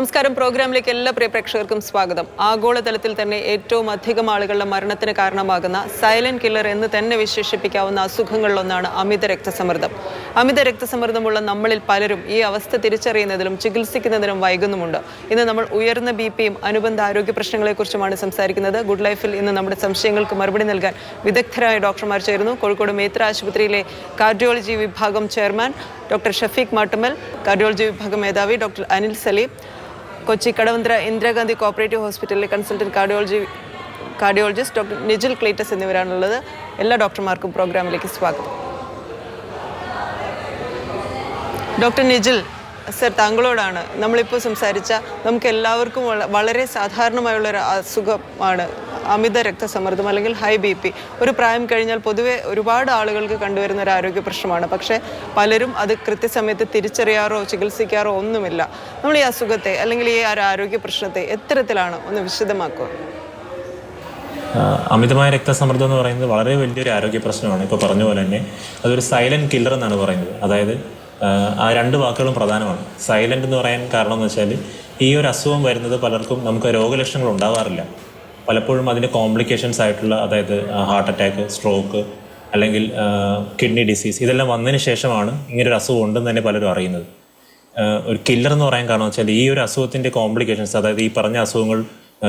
നമസ്കാരം. പ്രോഗ്രാമിലേക്ക് എല്ലാ പ്രിയ പ്രേക്ഷകർക്കും സ്വാഗതം. ആഗോളതലത്തിൽ തന്നെ ഏറ്റവും അധികം ആളുകളുടെ മരണത്തിന് കാരണമാകുന്ന സൈലന്റ് കില്ലർ എന്ന് തന്നെ വിശേഷിപ്പിക്കാവുന്ന അസുഖങ്ങളിലൊന്നാണ് അമിത രക്തസമ്മർദ്ദം. അമിത രക്തസമ്മർദ്ദമുള്ള നമ്മളിൽ പലരും ഈ അവസ്ഥ തിരിച്ചറിയുന്നതിലും ചികിത്സിക്കുന്നതിലും വൈകുന്നുമുണ്ട്. ഇന്ന് നമ്മൾ ഉയർന്ന ബിപിയും അനുബന്ധ ആരോഗ്യ പ്രശ്നങ്ങളെക്കുറിച്ചുമാണ് സംസാരിക്കുന്നത്. ഗുഡ് ലൈഫിൽ ഇന്ന് നമ്മുടെ സംശയങ്ങൾക്ക് മറുപടി നൽകാൻ വിദഗ്ധരായ ഡോക്ടർമാർ ചേരുന്നു. കോഴിക്കോട് മേത്ര ആശുപത്രിയിലെ കാർഡിയോളജി വിഭാഗം chairman doctor Shafeeq Mattummal, cardiology വിഭാഗം മേധാവി ഡോക്ടർ അനിൽ സലീം, കൊച്ചി കടവന്ത്ര ഇന്ദിരാഗാന്ധി കോപ്പറേറ്റീവ് ഹോസ്പിറ്റലിലെ consultant cardiologist doctor Nijil Cleetus എന്നിവരാണുള്ളത്. എല്ലാ ഡോക്ടർമാർക്കും പ്രോഗ്രാമിലേക്ക് സ്വാഗതം. ഡോക്ടർ നിജിൽ സർ, താങ്കളോടാണ്. നമ്മളിപ്പോൾ സംസാരിച്ച നമുക്ക് എല്ലാവർക്കും വളരെ സാധാരണമായുള്ളൊരു അസുഖമാണ് അമിത രക്തസമ്മർദ്ദം അല്ലെങ്കിൽ ഹൈ ബി പി. ഒരു പ്രായം കഴിഞ്ഞാൽ പൊതുവെ ഒരുപാട് ആളുകൾക്ക് കണ്ടുവരുന്ന ഒരു ആരോഗ്യ പ്രശ്നമാണ്. പക്ഷേ പലരും അത് കൃത്യസമയത്ത് തിരിച്ചറിയാറോ ചികിത്സിക്കാറോ ഒന്നുമില്ല. നമ്മൾ ഈ അസുഖത്തെ അല്ലെങ്കിൽ ഈ ആരോഗ്യ പ്രശ്നത്തെ എത്തരത്തിലാണ് ഒന്ന് വിശദമാക്കുക? അമിതമായ രക്തസമ്മർദ്ദം എന്ന് പറയുന്നത് വളരെ വലിയൊരു ആരോഗ്യ പ്രശ്നമാണ്. ഇപ്പോൾ പറഞ്ഞ പോലെ തന്നെ അതൊരു സൈലന്റ് കില്ലർ എന്നാണ് പറയുന്നത്. അതായത് ആ രണ്ട് വാക്കുകളും പ്രധാനമാണ്. സൈലന്റ് എന്ന് പറയാൻ കാരണം എന്ന് വെച്ചാൽ ഈ ഒരു അസുഖം വരുന്നത് പലർക്കും നമുക്ക് രോഗലക്ഷണങ്ങൾ ഉണ്ടാവാറില്ല. പലപ്പോഴും അതിൻ്റെ കോംപ്ലിക്കേഷൻസ് ആയിട്ടുള്ള, അതായത് ഹാർട്ട് അറ്റാക്ക്, സ്ട്രോക്ക് അല്ലെങ്കിൽ കിഡ്നി ഡിസീസ്, ഇതെല്ലാം വന്നതിന് ശേഷമാണ് ഇങ്ങനൊരു അസുഖം ഉണ്ടെന്ന് തന്നെ പലരും അറിയുന്നത്. ഒരു കില്ലർ എന്ന് പറയാൻ കാരണം വെച്ചാൽ ഈ ഒരു അസുഖത്തിൻ്റെ കോംപ്ലിക്കേഷൻസ്, അതായത് ഈ പറഞ്ഞ അസുഖങ്ങൾ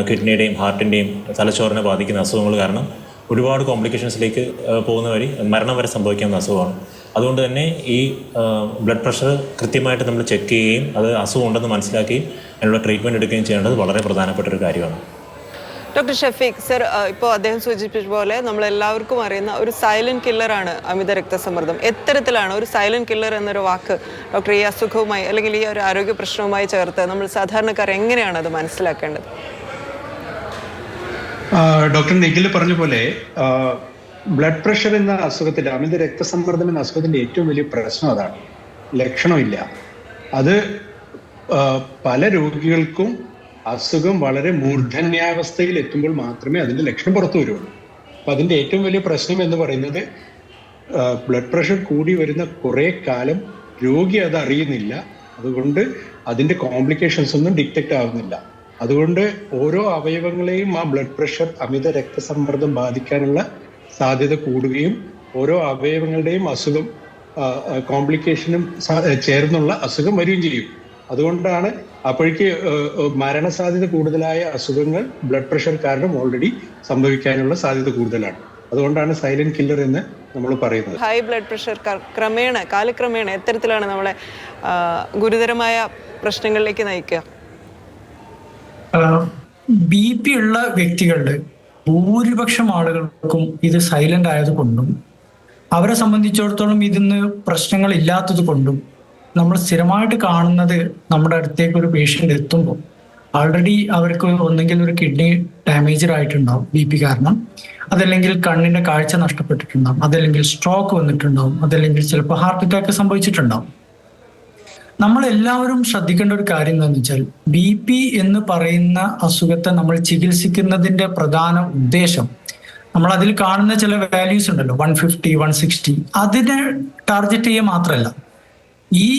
കിഡ്നിയുടെയും ഹാർട്ടിൻ്റെയും തലച്ചോറിനെ ബാധിക്കുന്ന അസുഖങ്ങൾ കാരണം ഒരുപാട് കോംപ്ലിക്കേഷൻസിലേക്ക് പോകുന്ന വഴി മരണം വരെ സംഭവിക്കാവുന്ന അസുഖമാണ്. അതുകൊണ്ട് തന്നെ ഈ ബ്ലഡ് പ്രഷർ കൃത്യമായിട്ട് നമ്മൾ ചെക്ക് ചെയ്യുകയും അത് അസുഖം ഉണ്ടെന്ന് മനസ്സിലാക്കുകയും അതിനുള്ള ട്രീറ്റ്മെൻറ്റ് എടുക്കുകയും ചെയ്യേണ്ടത് വളരെ പ്രധാനപ്പെട്ട ഒരു കാര്യമാണ്. ഡോക്ടർ ഷഫീഖ് സർ, ഇപ്പോൾ അദ്ദേഹം സൂചിപ്പിച്ച പോലെ നമ്മളെല്ലാവർക്കും അറിയുന്ന ഒരു സൈലന്റ് കില്ലറാണ് അമിത രക്തസമ്മർദ്ദം. എത്തരത്തിലാണ് ഒരു സൈലന്റ് കില്ലർ എന്നൊരു വാക്ക് ഡോക്ടർ ഈ അസുഖവുമായി അല്ലെങ്കിൽ ഈ ഒരു ആരോഗ്യ പ്രശ്നവുമായി ചേർത്ത് നമ്മൾ സാധാരണക്കാർ എങ്ങനെയാണ് അത് മനസ്സിലാക്കേണ്ടത്? ഡോക്ടർ നിഖിൽ പറഞ്ഞ പോലെ ബ്ലഡ് പ്രഷർ എന്ന അസുഖത്തിന്റെ, അമിത രക്തസമ്മർദ്ദം എന്ന അസുഖത്തിന്റെ ഏറ്റവും വലിയ പ്രശ്നം അതാണ്, ലക്ഷണമില്ല. അത് പല രോഗികൾക്കും അസുഖം വളരെ മൂർധന്യാവസ്ഥയിൽ എത്തുമ്പോൾ മാത്രമേ അതിന്റെ ലക്ഷണം പുറത്തു വരുള്ളൂ. അപ്പൊ അതിന്റെ ഏറ്റവും വലിയ പ്രശ്നം എന്ന് പറയുന്നത് ബ്ലഡ് പ്രഷർ കൂടി വരുന്ന കുറെ കാലം രോഗി അത് അറിയുന്നില്ല. അതുകൊണ്ട് അതിന്റെ കോംപ്ലിക്കേഷൻസ് ഒന്നും ഡിറ്റക്ട് ആവുന്നില്ല. അതുകൊണ്ട് ഓരോ അവയവങ്ങളെയും ആ ബ്ലഡ് പ്രഷർ, അമിത രക്തസമ്മർദ്ദം ബാധിക്കാനുള്ള സാധ്യത കൂടുകയും ഓരോ അവയവങ്ങളുടെയും അസുഖം, കോംപ്ലിക്കേഷനും ചേർന്നുള്ള അസുഖം വരികയും ചെയ്യും. അതുകൊണ്ടാണ് അപ്പോഴേക്ക് മരണസാധ്യത കൂടുതലായ അസുഖങ്ങൾ ബ്ലഡ് പ്രഷർ കാരണം ഓൾറെഡി സംഭവിക്കാനുള്ള സാധ്യത കൂടുതലാണ്. അതുകൊണ്ടാണ് സൈലന്റ് കില്ലർ എന്ന് നമ്മൾ പറയുന്നത്. ഹൈ ബ്ലഡ് പ്രഷർ കാലക്രമേണ എത്തരത്തിലാണ് നമ്മളെ ഗുരുതരമായ പ്രശ്നങ്ങളിലേക്ക് നയിക്കുക? ബി പി ഉള്ള വ്യക്തികളുടെ ഭൂരിപക്ഷം ആളുകൾക്കും ഇത് സൈലന്റ് ആയതുകൊണ്ടും അവരെ സംബന്ധിച്ചിടത്തോളം ഇതിന്ന് പ്രശ്നങ്ങൾ ഇല്ലാത്തത് കൊണ്ടും നമ്മൾ സ്ഥിരമായിട്ട് കാണുന്നത്, നമ്മുടെ അടുത്തേക്ക് ഒരു പേഷ്യൻ്റ് എത്തുമ്പോൾ ആൾറെഡി അവർക്ക് ഒന്നെങ്കിൽ ഒരു കിഡ്നി ഡാമേജ് ആയിട്ടുണ്ടാവും ബി പി കാരണം, അതല്ലെങ്കിൽ കണ്ണിന്റെ കാഴ്ച നഷ്ടപ്പെട്ടിട്ടുണ്ടാവും, അതല്ലെങ്കിൽ സ്ട്രോക്ക് വന്നിട്ടുണ്ടാവും, അതല്ലെങ്കിൽ ചിലപ്പോൾ ഹാർട്ട് അറ്റാക്ക് സംഭവിച്ചിട്ടുണ്ടാവും. നമ്മളെല്ലാവരും ശ്രദ്ധിക്കേണ്ട ഒരു കാര്യം എന്താണെന്ന് വെച്ചാൽ, ബി പി എന്ന് പറയുന്ന അസുഖത്തെ നമ്മൾ ചികിത്സിക്കുന്നതിന്റെ പ്രധാന ഉദ്ദേശം, നമ്മൾ അതിൽ കാണുന്ന ചില വാല്യൂസ് ഉണ്ടല്ലോ, 150, 160, അതിനെ ടാർഗറ്റ് ചെയ്യുക മാത്രമല്ല, ഈ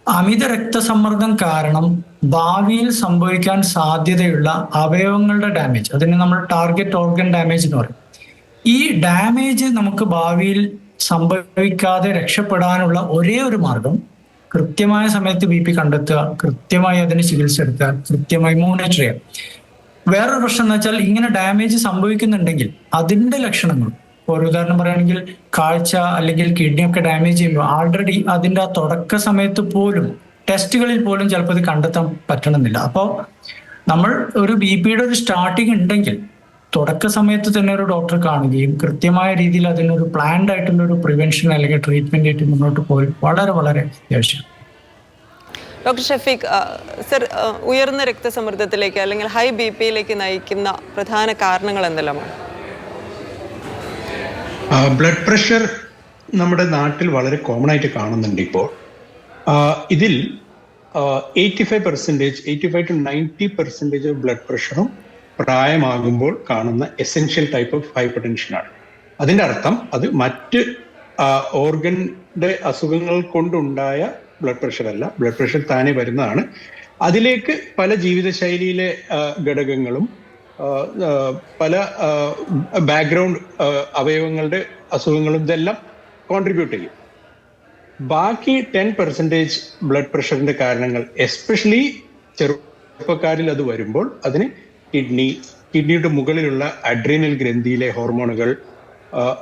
അമിത രക്തസമ്മർദ്ദം കാരണം ഭാവിയിൽ സംഭവിക്കാൻ സാധ്യതയുള്ള അവയവങ്ങളുടെ ഡാമേജ്, അതിനെ നമ്മൾ ടാർഗറ്റ് ഓർഗൻ ഡാമേജ് എന്ന് പറയും. ഈ ഡാമേജ് നമുക്ക് ഭാവിയിൽ സംഭവിക്കാതെ രക്ഷപ്പെടാനുള്ള ഒരേ ഒരു മാർഗം കൃത്യമായ സമയത്ത് ബി പി കണ്ടെത്തുക, കൃത്യമായി അതിന് ചികിത്സ എടുക്കുക, കൃത്യമായി മോണിറ്റർ ചെയ്യുക. വേറൊരു പ്രശ്നം എന്ന് വെച്ചാൽ, ഇങ്ങനെ ഡാമേജ് സംഭവിക്കുന്നുണ്ടെങ്കിൽ അതിന്റെ ലക്ഷണങ്ങൾ, ഒരു ഉദാഹരണം പറയുകയാണെങ്കിൽ കാഴ്ച അല്ലെങ്കിൽ കിഡ്നി ഒക്കെ ഡാമേജ് ചെയ്യുമ്പോൾ ആൾറെഡി അതിന്റെ ആ തുടക്ക സമയത്ത് പോലും ടെസ്റ്റുകളിൽ പോലും ചിലപ്പോൾ ഇത് കണ്ടെത്താൻ പറ്റണമെന്നില്ല. അപ്പോൾ നമ്മൾ ഒരു ബി പിയുടെ ഒരു സ്റ്റാർട്ടിങ് ഉണ്ടെങ്കിൽ തുടക്ക സമയത്ത് തന്നെ ഒരു ഡോക്ടറെ കാണുകയും കൃത്യമായ രീതിയിൽ അതിനൊരു പ്ലാൻഡ് ആയിട്ടുള്ള ഒരു പ്രിവെൻഷൻ അല്ലെങ്കിൽ ട്രീറ്റ്മെന്റ് ആയിട്ട് മുന്നോട്ട് പോയി വളരെ വളരെ അത്യാവശ്യം. ഡോക്ടർ ഷഫീഖ് സർ, ഉയർന്ന രക്തസമ്മർദ്ദത്തിലേക്ക് അല്ലെങ്കിൽ ഹൈ ബി പിയിലേക്ക് നയിക്കുന്ന പ്രധാന കാരണങ്ങൾ എന്തെല്ലാമാണ്? ബ്ലഡ് പ്രഷർ നമ്മുടെ നാട്ടിൽ വളരെ കോമൺ ആയിട്ട് കാണുന്നുണ്ട് ഇപ്പോൾ. ഇതിൽ 85% to 90% ഓഫ് ബ്ലഡ് പ്രഷറും പ്രായമാകുമ്പോൾ കാണുന്ന എസെൻഷ്യൽ ടൈപ്പ് ഓഫ് ഹൈപ്പർ ടെൻഷനാണ്. അതിൻ്റെ അർത്ഥം അത് മറ്റ് ഓർഗന്റെ അസുഖങ്ങൾ കൊണ്ടുണ്ടായ ബ്ലഡ് പ്രഷർ അല്ല, ബ്ലഡ് പ്രഷർ താനെ വരുന്നതാണ്. അതിലേക്ക് പല ജീവിതശൈലിയിലെ ഘടകങ്ങളും പല ബാക്ക്ഗ്രൗണ്ട് അവയവങ്ങളുടെ അസുഖങ്ങളും ഇതെല്ലാം കോൺട്രിബ്യൂട്ട് ചെയ്യും. ബാക്കി 10% ബ്ലഡ് പ്രഷറിന്റെ കാരണങ്ങൾ, എസ്പെഷ്യലി ചെറുപ്പക്കാരിൽ അത് വരുമ്പോൾ അതിന് കിഡ്നിയുടെ മുകളിലുള്ള അഡ്രീനൽ ഗ്രന്ഥിയിലെ ഹോർമോണുകൾ,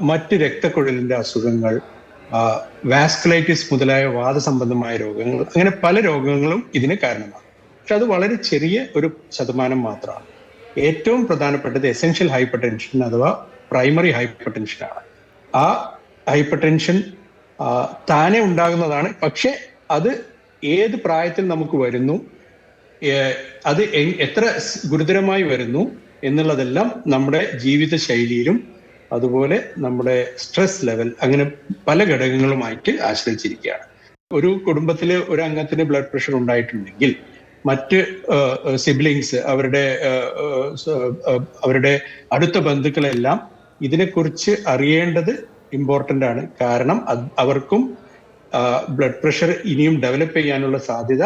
മറ്റ് രക്തക്കുഴലിന്റെ അസുഖങ്ങൾ, വാസ്കുലൈറ്റിസ് മുതലായ വാദസംബന്ധമായ രോഗങ്ങൾ, അങ്ങനെ പല രോഗങ്ങളും ഇതിന് കാരണമാണ്. പക്ഷെ അത് വളരെ ചെറിയ ഒരു ശതമാനം മാത്രമാണ്. ഏറ്റവും പ്രധാനപ്പെട്ടത് എസെൻഷ്യൽ ഹൈപ്പർ ടെൻഷൻ അഥവാ പ്രൈമറി ഹൈപ്പർ ടെൻഷനാണ്. ആ ഹൈപ്പർ ടെൻഷൻ താനെ ഉണ്ടാകുന്നതാണ്. പക്ഷെ അത് ഏത് പ്രായത്തിൽ നമുക്ക് വരുന്നു, അത് എത്ര ഗുരുതരമായി വരുന്നു എന്നുള്ളതെല്ലാം നമ്മുടെ ജീവിതശൈലിയിലും അതുപോലെ നമ്മുടെ സ്ട്രെസ് ലെവൽ, അങ്ങനെ പല ഘടകങ്ങളുമായിട്ട് ആശ്രയിച്ചിരിക്കുകയാണ്. ഒരു കുടുംബത്തിലെ ഒരു അംഗത്തിന് ബ്ലഡ് പ്രഷർ ഉണ്ടായിട്ടുണ്ടെങ്കിൽ മറ്റ് സിബ്ലിങ്സ്, അവരുടെ അടുത്ത ബന്ധുക്കളെല്ലാം ഇതിനെക്കുറിച്ച് അറിയേണ്ടത് ഇമ്പോർട്ടൻ്റ് ആണ്. കാരണം അവർക്കും ബ്ലഡ് പ്രഷർ ഇനിയും ഡെവലപ്പ് ചെയ്യാനുള്ള സാധ്യത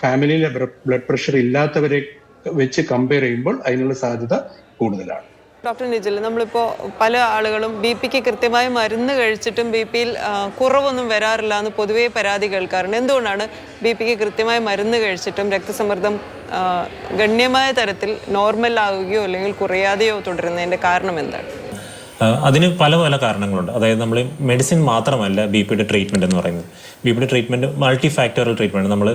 ഫാമിലിയിലെ ബ്ലഡ് പ്രഷർ ഇല്ലാത്തവരെ വെച്ച് കമ്പയർ ചെയ്യുമ്പോൾ അതിനുള്ള സാധ്യത കൂടുതലാണ്. ഡോക്ടർ നിജിൽ, നമ്മളിപ്പോൾ പല ആളുകളും BP-ക്ക് കൃത്യമായി മരുന്ന് കഴിച്ചിട്ടും BP-യിൽ കുറവൊന്നും വരാറില്ല എന്ന് പൊതുവേ പരാതി കേൾക്കാറുണ്ട്. എന്തുകൊണ്ടാണ് BP-ക്ക് കൃത്യമായി മരുന്ന് കഴിച്ചിട്ടും രക്തസമ്മർദ്ദം ഗണ്യമായ തരത്തിൽ നോർമൽ ആവുകയോ അല്ലെങ്കിൽ കുറയാതെയോ തുടരുന്നതിൻ്റെ കാരണം എന്താണ്? അതിന് പല പല കാരണങ്ങളുണ്ട്. അതായത് നമ്മൾ മെഡിസിൻ മാത്രമല്ല BP-യുടെ ട്രീറ്റ്മെൻറ്റ് എന്ന് പറയുന്നത്. BP-യുടെ ട്രീറ്റ്മെൻറ്റ് മൾട്ടി ഫാക്ടറൽ ട്രീറ്റ്മെൻറ്റ്. നമ്മൾ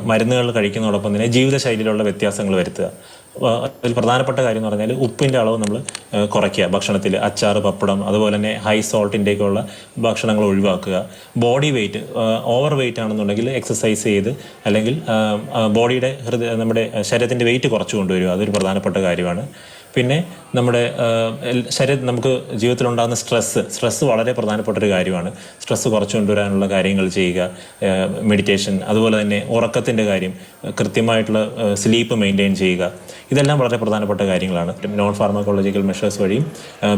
മരുന്നുകൾ കഴിക്കുന്നതോടൊപ്പം തന്നെ ജീവിതശൈലിയിലുള്ള വ്യത്യാസങ്ങൾ വരുത്തുക. അതിൽ പ്രധാനപ്പെട്ട കാര്യം എന്ന് പറഞ്ഞാൽ ഉപ്പിൻ്റെ അളവ് നമ്മൾ കുറയ്ക്കുക. ഭക്ഷണത്തിൽ അച്ചാറ്, പപ്പടം, അതുപോലെ തന്നെ ഹൈ സോൾട്ടിൻ്റെയൊക്കെയുള്ള ഭക്ഷണങ്ങൾ ഒഴിവാക്കുക. ബോഡി വെയിറ്റ്, ഓവർ വെയിറ്റ് ആണെന്നുണ്ടെങ്കിൽ എക്സസൈസ് ചെയ്ത് അല്ലെങ്കിൽ ബോഡിയുടെ നമ്മുടെ ശരീരത്തിൻ്റെ വെയിറ്റ് കുറച്ച് കൊണ്ടുവരിക. അതൊരു പ്രധാനപ്പെട്ട കാര്യമാണ്. പിന്നെ നമ്മുടെ നമുക്ക് ജീവിതത്തിലുണ്ടാകുന്ന സ്ട്രെസ്സ് വളരെ പ്രധാനപ്പെട്ട ഒരു കാര്യമാണ്. സ്ട്രെസ്സ് കുറച്ചു കൊണ്ടുവരാനുള്ള കാര്യങ്ങൾ ചെയ്യുക. മെഡിറ്റേഷൻ, അതുപോലെ തന്നെ ഉറക്കത്തിൻ്റെ കാര്യം, കൃത്യമായിട്ടുള്ള സ്ലീപ്പ് മെയിൻറ്റെയിൻ ചെയ്യുക. ഇതെല്ലാം വളരെ പ്രധാനപ്പെട്ട കാര്യങ്ങളാണ്. നോൺ ഫാർമക്കോളജിക്കൽ മെഷേഴ്സ് വഴിയും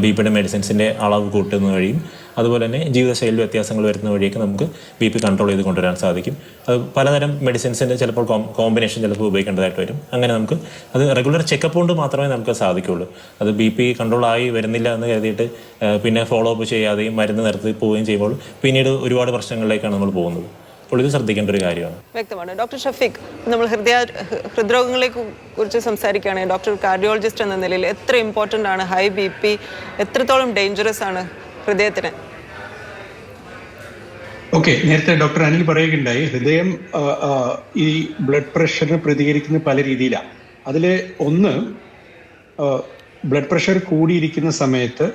BP-യുടെ മെഡിസിൻസിൻ്റെ അളവ് കൂട്ടുന്ന വഴിയും അതുപോലെ തന്നെ ജീവിതശൈലി വ്യത്യാസങ്ങൾ വരുന്ന വഴിയൊക്കെ നമുക്ക് BP കൺട്രോൾ ചെയ്ത് കൊണ്ടുവരാൻ സാധിക്കും. അത് പലതരം മെഡിസിൻസിൻ്റെ ചിലപ്പോൾ കോമ്പിനേഷൻ ചിലപ്പോൾ ഉപയോഗിക്കേണ്ടതായിട്ട് വരും. അങ്ങനെ നമുക്ക് അത് റെഗുലർ ചെക്കപ്പ് കൊണ്ട് മാത്രമേ നമുക്ക് സാധിക്കുള്ളൂ. അത് BP കൺട്രോൾ ആയി വരുന്നില്ല എന്ന് കരുതിയിട്ട് പിന്നെ ഫോളോ അപ്പ് ചെയ്യാതെയും മരുന്ന് നിർത്തി പോവുകയും ചെയ്യുമ്പോൾ പിന്നീട് ഒരുപാട് പ്രശ്നങ്ങളിലേക്കാണ് നമ്മൾ പോകുന്നത്. അപ്പോൾ ഇത് ശ്രദ്ധിക്കേണ്ട ഒരു കാര്യമാണ്. വ്യക്തമാണ്. ഡോക്ടർ ഷഫീഖ്, നമ്മൾ ഹൃദ്രോഗങ്ങളെ കുറിച്ച് സംസാരിക്കുകയാണെങ്കിൽ ഡോക്ടർ കാർഡിയോളജിസ്റ്റ് എന്ന നിലയിൽ എത്ര ഇമ്പോർട്ടൻ്റ് ആണ് ഹൈ BP, എത്രത്തോളം ഡേഞ്ചറസ് ആണ് ഹൃദയത്തിന്? ഓക്കെ, നേരത്തെ ഡോക്ടർ അനിൽ പറയുകയുണ്ടായി ഹൃദയം ഈ ബ്ലഡ് പ്രഷറിന് പ്രതികരിക്കുന്ന പല രീതിയിലാണ്. അതിൽ ഒന്ന്, ബ്ലഡ് പ്രഷർ കൂടിയിരിക്കുന്ന സമയത്ത്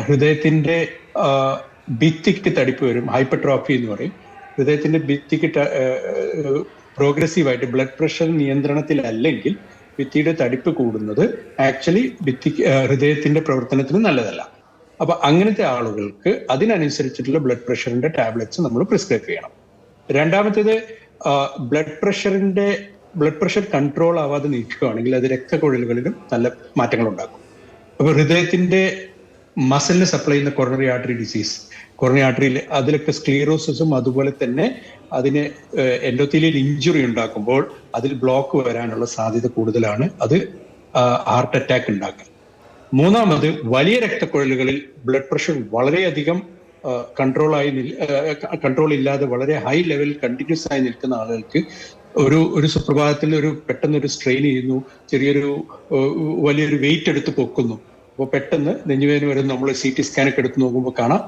ഹൃദയത്തിന്റെ ഭിത്തിക്ക് തടിപ്പ് വരും, ഹൈപ്പർട്രോഫി എന്ന് പറയും. ഹൃദയത്തിന്റെ ഭിത്തിക്ക് പ്രോഗ്രസീവായിട്ട് ബ്ലഡ് പ്രഷർ നിയന്ത്രണത്തിലല്ലെങ്കിൽ ഭിത്തിയുടെ തടിപ്പ് കൂടുന്നത് ആക്ച്വലി ഹൃദയത്തിന്റെ പ്രവർത്തനത്തിന് നല്ലതല്ല. അപ്പൊ അങ്ങനത്തെ ആളുകൾക്ക് അതിനനുസരിച്ചിട്ടുള്ള ബ്ലഡ് പ്രഷറിന്റെ ടാബ്ലറ്റ്സ് നമ്മൾ പ്രിസ്ക്രൈബ് ചെയ്യണം. രണ്ടാമത്തേത്, ബ്ലഡ് പ്രഷർ കൺട്രോൾ ആവാതെ നിൽക്കുകയാണെങ്കിൽ അത് രക്തക്കുഴലുകളിലും നല്ല മാറ്റങ്ങൾ ഉണ്ടാക്കും. അപ്പൊ ഹൃദയത്തിന്റെ മസിലിന് സപ്ലൈ ചെയ്യുന്ന കൊറോണറി ആർട്ടറി ഡിസീസ്, കൊറോണറി ആർട്ടറിയിൽ അതിലൊക്കെ സ്ക്ലീറോസിസും അതുപോലെ തന്നെ അതിന് എൻഡോത്തീലിയൽ ഇഞ്ചുറി ഉണ്ടാക്കുമ്പോൾ അതിൽ ബ്ലോക്ക് വരാനുള്ള സാധ്യത കൂടുതലാണ്. അത് ഹാർട്ട് അറ്റാക്ക് ഉണ്ടാക്കുക. മൂന്നാമത്, വലിയ രക്തക്കുഴലുകളിൽ ബ്ലഡ് പ്രഷർ വളരെയധികം കൺട്രോൾ ഇല്ലാതെ വളരെ ഹൈ ലെവലിൽ കണ്ടിന്യൂസ് ആയി നിൽക്കുന്ന ആളുകൾക്ക് ഒരു സുപ്രഭാതത്തിൽ പെട്ടെന്നൊരു സ്ട്രെയിൻ ചെയ്യുന്നു, വലിയൊരു വെയിറ്റ് എടുത്ത് പൊക്കുന്നു. അപ്പോൾ പെട്ടെന്ന് നെഞ്ചുവേദന വരുന്ന നമ്മൾ CT സ്കാനൊക്കെ എടുത്ത് നോക്കുമ്പോൾ കാണാം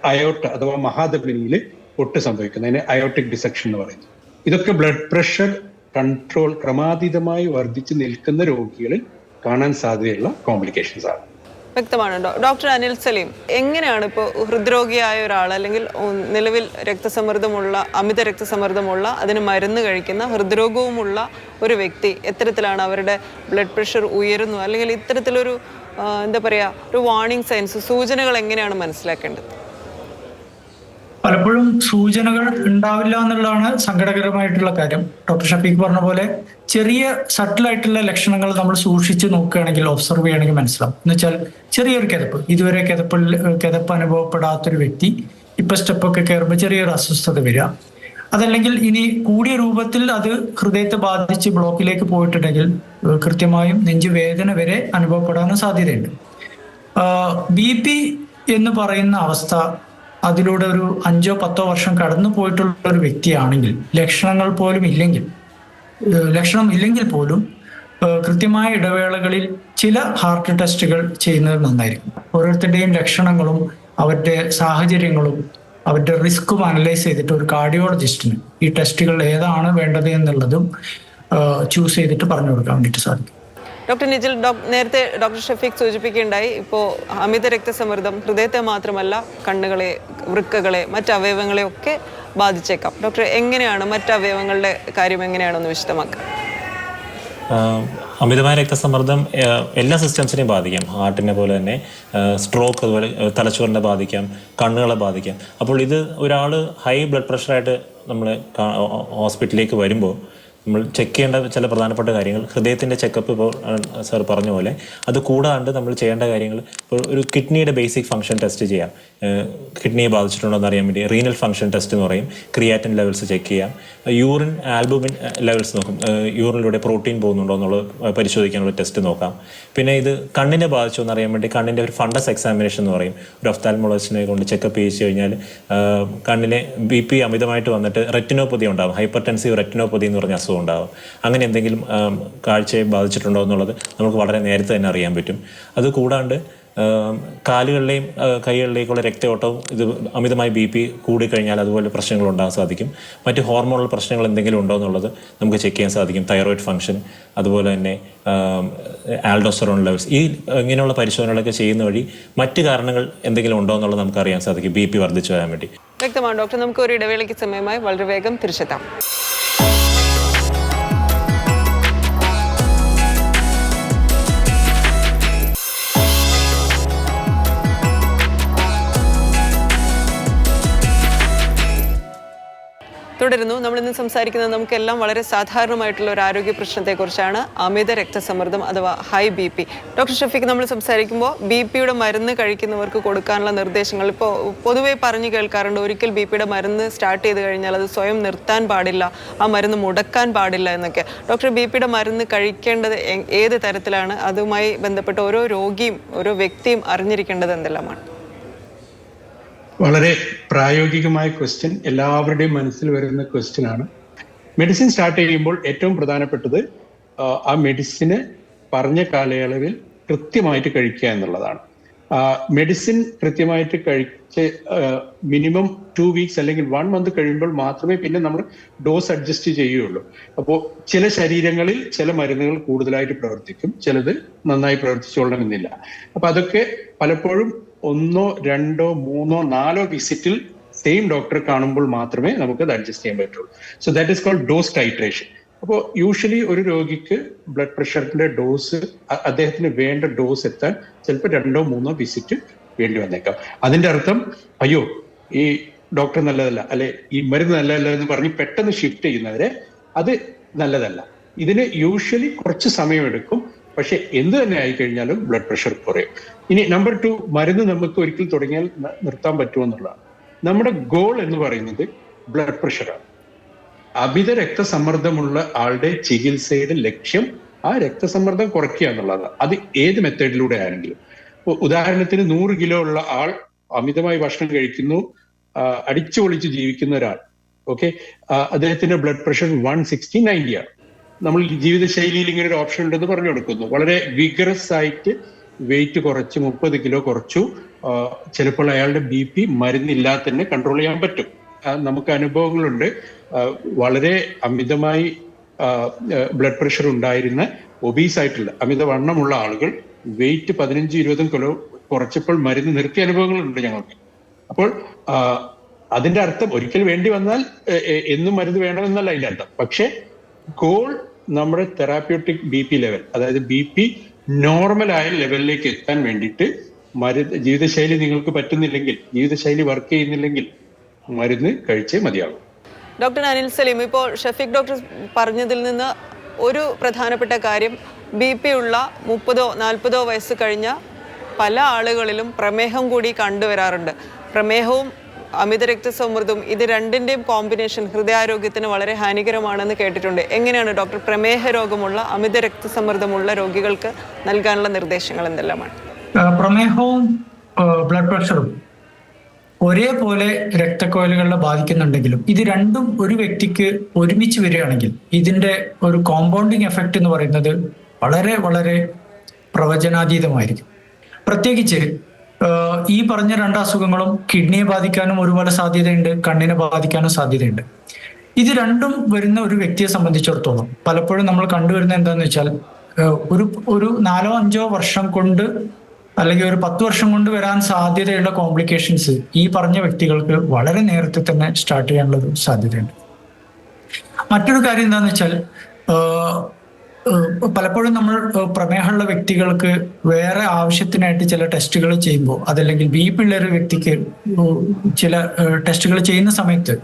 അയോർട്ട അഥവാ മഹാധമനിയിൽ പൊട്ട് സംഭവിക്കുന്നതിന് അയോർട്ടിക് ഡിസെക്ഷൻ എന്ന് പറയുന്നത്. ഇതൊക്കെ ബ്ലഡ് പ്രഷർ കൺട്രോൾ ക്രമാതീതമായി വർദ്ധിച്ചു നിൽക്കുന്ന രോഗികളിൽ കാണാൻ സാധ്യതയുള്ള കോംപ്ലിക്കേഷൻസ് ആണ്. വ്യക്തമാണ്. ഡോക്ടർ അനിൽ സലീം, എങ്ങനെയാണ് ഇപ്പോൾ ഹൃദ്രോഗിയായ ഒരാൾ അല്ലെങ്കിൽ നിലവിൽ അമിത രക്തസമ്മർദ്ദമുള്ള അതിന് മരുന്ന് കഴിക്കുന്ന ഹൃദ്രോഗവുമുള്ള ഒരു വ്യക്തി എത്തരത്തിലാണ് അവരുടെ ബ്ലഡ് പ്രഷർ ഉയരുന്നു അല്ലെങ്കിൽ ഇത്തരത്തിലൊരു ഒരു വാർണിംഗ് സൈൻസ്, സൂചനകൾ എങ്ങനെയാണ് മനസ്സിലാക്കേണ്ടത്? പലപ്പോഴും സൂചനകൾ ഉണ്ടാവില്ല എന്നുള്ളതാണ് സങ്കടകരമായിട്ടുള്ള കാര്യം. ഡോക്ടർ ഷഫീഖ് പറഞ്ഞ പോലെ ചെറിയ സട്ടിലായിട്ടുള്ള ലക്ഷണങ്ങൾ നമ്മൾ സൂക്ഷിച്ച് നോക്കുകയാണെങ്കിൽ, ഒബ്സർവ് ചെയ്യുകയാണെങ്കിൽ മനസ്സിലാവും. എന്ന് വെച്ചാൽ ചെറിയൊരു ഇതുവരെ കിതപ്പ് അനുഭവപ്പെടാത്തൊരു വ്യക്തി ഇപ്പൊ സ്റ്റെപ്പൊക്കെ കയറുമ്പോൾ ചെറിയൊരു അസ്വസ്ഥത വരിക, അതല്ലെങ്കിൽ ഇനി കൂടിയ രൂപത്തിൽ അത് ഹൃദയത്തെ ബാധിച്ച് ബ്ലോക്കിലേക്ക് പോയിട്ടുണ്ടെങ്കിൽ കൃത്യമായും നെഞ്ചുവേദന വരെ അനുഭവപ്പെടാനും സാധ്യതയുണ്ട്. BP എന്ന് പറയുന്ന അവസ്ഥ അതിലൂടെ ഒരു 5-10 വർഷം കടന്നു പോയിട്ടുള്ള ഒരു വ്യക്തിയാണെങ്കിൽ ലക്ഷണം ഇല്ലെങ്കിൽ പോലും കൃത്യമായ ഇടവേളകളിൽ ചില ഹാർട്ട് ടെസ്റ്റുകൾ ചെയ്യുന്നത് നന്നായിരിക്കും. ഓരോരുത്തരുടെയും ലക്ഷണങ്ങളും അവരുടെ സാഹചര്യങ്ങളും അവരുടെ റിസ്ക്കും അനലൈസ് ചെയ്തിട്ട് ഒരു കാർഡിയോളജിസ്റ്റിന് ഈ ടെസ്റ്റുകൾ ഏതാണ് വേണ്ടത് എന്നുള്ളതും ചൂസ് ചെയ്തിട്ട് പറഞ്ഞു കൊടുക്കാൻ വേണ്ടിയിട്ട് സാധിക്കും. ഡോക്ടർ നിജിൽ, നേരത്തെ ഡോക്ടർ ഷഫീഖ് സൂചിപ്പിക്കുകയുണ്ടായി, ഇപ്പോൾ അമിത രക്തസമ്മർദ്ദം ഹൃദയത്തെ മാത്രമല്ല കണ്ണുകളെ, വൃക്കകളെ, മറ്റ് അവയവങ്ങളെ ഒക്കെ ബാധിച്ചേക്കാം. ഡോക്ടർ, എങ്ങനെയാണ് മറ്റ് അവയവങ്ങളുടെ കാര്യം എങ്ങനെയാണെന്ന് വിശദമാക്കുക? അമിതമായ രക്തസമ്മർദ്ദം എല്ലാ സിസ്റ്റംസിനെയും ബാധിക്കാം. ഹാർട്ടിനെ പോലെ തന്നെ സ്ട്രോക്ക്, അതുപോലെ തലച്ചോറിനെ ബാധിക്കാം, കണ്ണുകളെ ബാധിക്കാം. അപ്പോൾ ഇത് ഒരാൾ ഹൈ ബ്ലഡ് പ്രഷറായിട്ട് നമ്മൾ ഹോസ്പിറ്റലിലേക്ക് വരുമ്പോൾ നമ്മൾ ചെക്ക് ചെയ്യേണ്ട ചില പ്രധാനപ്പെട്ട കാര്യങ്ങൾ, ഹൃദയത്തിൻ്റെ ചെക്കപ്പ് ഇപ്പോൾ സാർ പറഞ്ഞ പോലെ, അത് കൂടാണ്ട് നമ്മൾ ചെയ്യേണ്ട കാര്യങ്ങൾ, ഇപ്പോൾ ഒരു കിഡ്നിയുടെ ബേസിക് ഫംഗ്ഷൻ ടെസ്റ്റ് ചെയ്യാം. കിഡ്നിയെ ബാധിച്ചിട്ടുണ്ടോ എന്ന് അറിയാൻ വേണ്ടി റീനൽ ഫംഗ്ഷൻ ടെസ്റ്റ് എന്ന് പറയും. ക്രിയാറ്റിൻ ലെവൽസ് ചെക്ക് ചെയ്യാം. യൂറിൻ ആൽബുമിൻ ലെവൽസ് നോക്കും. യൂറിനിലൂടെ പ്രോട്ടീൻ പോകുന്നുണ്ടോ എന്നുള്ളത് പരിശോധിക്കാനുള്ള ടെസ്റ്റ് നോക്കാം. പിന്നെ ഇത് കണ്ണിനെ ബാധിച്ചോ എന്ന് അറിയാൻ വേണ്ടി കണ്ണിൻ്റെ ഒരു ഫണ്ടസ് എക്സാമിനേഷൻ എന്ന് പറയും. ഒരു ഒഫ്താൽമോളജിസ്റ്റിനെ കൊണ്ട് ചെക്കപ്പ് ചെയ്യിച്ചു കഴിഞ്ഞാൽ കണ്ണിലെ BP അമിതമായിട്ട് വന്നിട്ട് റെറ്റിനോപ്പതി ഉണ്ടാകും. ഹൈപ്പർ ടെൻസീവ് റെറ്റിനോപ്പതി എന്ന് പറഞ്ഞ അസുഖം ഉണ്ടാകും. അങ്ങനെ എന്തെങ്കിലും കാഴ്ചയെ ബാധിച്ചിട്ടുണ്ടോ എന്നുള്ളത് നമുക്ക് വളരെ നേരത്തെ തന്നെ അറിയാൻ പറ്റും. അത് കൂടാണ്ട് കാലുകളിലെയും കൈകളിലേക്കുള്ള രക്തയോട്ടവും ഇത് അമിതമായി BP കൂടിക്കഴിഞ്ഞാൽ അതുപോലെ പ്രശ്നങ്ങൾ ഉണ്ടാകാൻ സാധിക്കും. മറ്റ് ഹോർമോണൽ പ്രശ്നങ്ങൾ എന്തെങ്കിലും ഉണ്ടോ എന്നുള്ളത് നമുക്ക് ചെക്ക് ചെയ്യാൻ സാധിക്കും. തൈറോയിഡ് ഫംഗ്ഷൻ, അതുപോലെ തന്നെ ആൽഡോസ്റ്ററോൺ ലെവൽസ്, ഈ ഇങ്ങനെയുള്ള പരിശോധനകളൊക്കെ ചെയ്യുന്ന വഴി മറ്റ് കാരണങ്ങൾ എന്തെങ്കിലും ഉണ്ടോ എന്നുള്ളത് നമുക്ക് അറിയാൻ സാധിക്കും BP വർദ്ധിച്ചു വരാൻ വേണ്ടി. വ്യക്തമാണ് ഡോക്ടർ. നമുക്ക് ഒരു ഇടവേളയ്ക്ക് സമയമായി വളരെ വേഗം തിരിച്ചെത്താം. തുടരുന്നു. നമ്മളിന്ന് സംസാരിക്കുന്നത് നമുക്കെല്ലാം വളരെ സാധാരണമായിട്ടുള്ള ഒരു ആരോഗ്യ പ്രശ്നത്തെക്കുറിച്ചാണ്, അമിത രക്തസമ്മർദ്ദം അഥവാ ഹൈ BP. ഡോക്ടർ ഷഫീഖ്, നമ്മൾ സംസാരിക്കുമ്പോൾ BPയുടെ മരുന്ന് കഴിക്കുന്നവർക്ക് കൊടുക്കാനുള്ള നിർദ്ദേശങ്ങൾ ഇപ്പോൾ പൊതുവേ പറഞ്ഞു കേൾക്കാറുണ്ട്. ഒരിക്കൽ BPയുടെ മരുന്ന് സ്റ്റാർട്ട് ചെയ്ത് കഴിഞ്ഞാൽ അത് സ്വയം നിർത്താൻ പാടില്ല, ആ മരുന്ന് മുടക്കാൻ പാടില്ല എന്നൊക്കെ. ഡോക്ടർ, BPയുടെ മരുന്ന് കഴിക്കേണ്ടത് ഏത് തരത്തിലാണ്? അതുമായി ബന്ധപ്പെട്ട് ഓരോ രോഗിയും ഓരോ വ്യക്തിയും അറിഞ്ഞിരിക്കേണ്ടത് എന്തെല്ലാമാണ്? വളരെ പ്രായോഗികമായ ക്വസ്റ്റ്യൻ, എല്ലാവരുടെയും മനസ്സിൽ വരുന്ന ക്വസ്റ്റ്യൻ ആണ്. മെഡിസിൻ സ്റ്റാർട്ട് ചെയ്യുമ്പോൾ ഏറ്റവും പ്രധാനപ്പെട്ടത് ആ മെഡിസിന് പറഞ്ഞ കാലയളവിൽ കൃത്യമായിട്ട് കഴിക്കുക എന്നുള്ളതാണ്. മെഡിസിൻ കൃത്യമായിട്ട് കഴിച്ച് മിനിമം 2 വീക്സ് അല്ലെങ്കിൽ 1 മന്ത് കഴിയുമ്പോൾ മാത്രമേ പിന്നെ നമ്മൾ ഡോസ് അഡ്ജസ്റ്റ് ചെയ്യുകയുള്ളൂ. അപ്പോൾ ചില ശരീരങ്ങളിൽ ചില മരുന്നുകൾ കൂടുതലായിട്ട് പ്രവർത്തിക്കും, ചിലത് നന്നായി പ്രവർത്തിച്ചോളണമെന്നില്ല. അപ്പൊ അതൊക്കെ പലപ്പോഴും 1, 2, 3, 4 വിസിറ്റിൽ സെയിം ഡോക്ടറെ കാണുമ്പോൾ മാത്രമേ നമുക്ക് അത് അഡ്ജസ്റ്റ് ചെയ്യാൻ പറ്റുള്ളൂ. So that is called dose titration. അപ്പോൾ യൂഷ്വലി ഒരു രോഗിക്ക് ബ്ലഡ് പ്രഷറിന്റെ ഡോസ്, അദ്ദേഹത്തിന് വേണ്ട ഡോസ് എത്താൻ ചിലപ്പോൾ 2, 3 വിസിറ്റ് വേണ്ടി വന്നേക്കാം. അതിന്റെ അർത്ഥം അയ്യോ ഈ ഡോക്ടർ നല്ലതല്ല, അല്ലെ ഈ മരുന്ന് നല്ലതല്ല എന്ന് പറഞ്ഞ് പെട്ടെന്ന് ഷിഫ്റ്റ് ചെയ്യുന്നവരെ അത് നല്ലതല്ല. ഇതിന് യൂഷ്വലി കുറച്ച് സമയമെടുക്കും. പക്ഷെ എന്ത് തന്നെ ആയിക്കഴിഞ്ഞാലും ബ്ലഡ് പ്രഷർ കുറയും. ഇനി നമ്പർ 2, മരുന്ന് നമുക്ക് ഒരിക്കൽ തുടങ്ങിയാൽ നിർത്താൻ പറ്റുമെന്നുള്ളതാണ്. നമ്മുടെ ഗോൾ എന്ന് പറയുന്നത് ബ്ലഡ് പ്രഷറാണ്. അമിത രക്തസമ്മർദ്ദമുള്ള ആളുടെ ചികിത്സയുടെ ലക്ഷ്യം ആ രക്തസമ്മർദ്ദം കുറയ്ക്കുക എന്നുള്ളതാണ്. അത് ഏത് മെത്തേഡിലൂടെ ആണെങ്കിലും. ഉദാഹരണത്തിന് 100 കിലോ ഉള്ള ആൾ അമിതമായി ഭക്ഷണം കഴിക്കുന്നു, അടിച്ചു പൊളിച്ച് ജീവിക്കുന്ന ഒരാൾ, ഓക്കെ, അദ്ദേഹത്തിന്റെ ബ്ലഡ് പ്രഷർ 160/90 ആണ്. നമ്മൾ ജീവിതശൈലിയിൽ ഇങ്ങനെ ഒരു ഓപ്ഷൻ ഉണ്ടെന്ന് പറഞ്ഞു കൊടുക്കുന്നു. വളരെ വിഗറസ് ആയിട്ട് വെയിറ്റ് കുറച്ച് 30 കിലോ കുറച്ചു, ചിലപ്പോൾ അയാളുടെ BP മരുന്നില്ലാതെ തന്നെ കൺട്രോൾ ചെയ്യാൻ പറ്റും. നമുക്ക് അനുഭവങ്ങളുണ്ട്. വളരെ അമിതമായി ബ്ലഡ് പ്രഷർ ഉണ്ടായിരുന്ന ഒബീസ് ആയിട്ടുള്ള അമിതവണ്ണമുള്ള ആളുകൾ വെയിറ്റ് 15-20 കിലോ കുറച്ചപ്പോൾ മരുന്ന് നിർത്തിയ അനുഭവങ്ങളുണ്ട് ഞങ്ങൾക്ക്. അപ്പോൾ അതിന്റെ അർത്ഥം ഒരിക്കൽ വേണ്ടി വന്നാൽ എന്നും മരുന്ന് വേണമെന്നല്ല അതിന്റെ അർത്ഥം. പക്ഷെ ഗോൾ നമ്മുടെ തെറാപ്യൂട്ടിക് BP ലെവൽ, അതായത് BP നോർമലായ ലെവലിലേക്ക് എത്താൻ വേണ്ടിയിട്ട് മരുന്ന്, ജീവിതശൈലി നിങ്ങൾക്ക് പറ്റുന്നില്ലെങ്കിൽ, ജീവിതശൈലി വർക്ക് ചെയ്യുന്നില്ലെങ്കിൽ മരുന്ന് കഴിച്ചേ മതിയാകും. ഡോക്ടർ അനിൽ സലീം, ഇപ്പോൾ ഷഫീഖ് ഡോക്ടർ പറഞ്ഞതിൽ നിന്ന് ഒരു പ്രധാനപ്പെട്ട കാര്യം, BP ഉള്ള 30-40 വയസ്സ് കഴിഞ്ഞ പല ആളുകളിലും പ്രമേഹം കൂടി കണ്ടുവരാറുണ്ട്. പ്രമേഹവും അമിത രക്തസമ്മർദ്ദവും ഇത് രണ്ടിൻ്റെയും കോമ്പിനേഷൻ ഹൃദയാരോഗ്യത്തിന് വളരെ ഹാനികരമാണെന്ന് കേട്ടിട്ടുണ്ട്. എങ്ങനെയാണ് ഡോക്ടർ പ്രമേഹ രോഗമുള്ള അമിത രക്തസമ്മർദ്ദമുള്ള രോഗികൾക്ക് നൽകാനുള്ള നിർദ്ദേശങ്ങൾ എന്തെല്ലാമാണ്? പ്രമേഹവും ബ്ലഡ് പ്രഷറും ഒരേപോലെ രക്തക്കൊഴലുകളെ ബാധിക്കുന്നുണ്ടെങ്കിലും ഇത് രണ്ടും ഒരു വ്യക്തിക്ക് ഒരുമിച്ച് വരികയാണെങ്കിൽ ഇതിന്റെ ഒരു കോമ്പൗണ്ടിങ് എഫക്റ്റ് എന്ന് പറയുന്നത് വളരെ വളരെ പ്രവചനാതീതമായിരിക്കും. പ്രത്യേകിച്ച് ഈ പറഞ്ഞ രണ്ട് അസുഖങ്ങളും കിഡ്നിയെ ബാധിക്കാനും ഒരുപോലെ സാധ്യതയുണ്ട്, കണ്ണിനെ ബാധിക്കാനും സാധ്യതയുണ്ട്. ഇത് രണ്ടും വരുന്ന ഒരു വ്യക്തിയെ സംബന്ധിച്ചിടത്തോളം പലപ്പോഴും നമ്മൾ കണ്ടുവരുന്നത് എന്താണെന്ന് വെച്ചാൽ ഒരു 4-5 വർഷം കൊണ്ട് അല്ലെങ്കിൽ ഒരു 10 വർഷം കൊണ്ട് വരാൻ സാധ്യതയുള്ള കോംപ്ലിക്കേഷൻസ് ഈ പറഞ്ഞ വ്യക്തികൾക്ക് വളരെ നേരത്തെ തന്നെ സ്റ്റാർട്ട് ചെയ്യാനുള്ള ഒരു സാധ്യതയുണ്ട്. മറ്റൊരു കാര്യം എന്താണെന്ന് വെച്ചാൽ പലപ്പോഴും നമ്മൾ പ്രമേഹമുള്ള വ്യക്തികൾക്ക് വേറെ ആവശ്യത്തിനായിട്ട് ചില ടെസ്റ്റുകൾ ചെയ്യുമ്പോൾ അതല്ലെങ്കിൽ BP ഉള്ള ഒരു വ്യക്തിക്ക് ചില ടെസ്റ്റുകൾ ചെയ്യുന്ന സമയത്ത്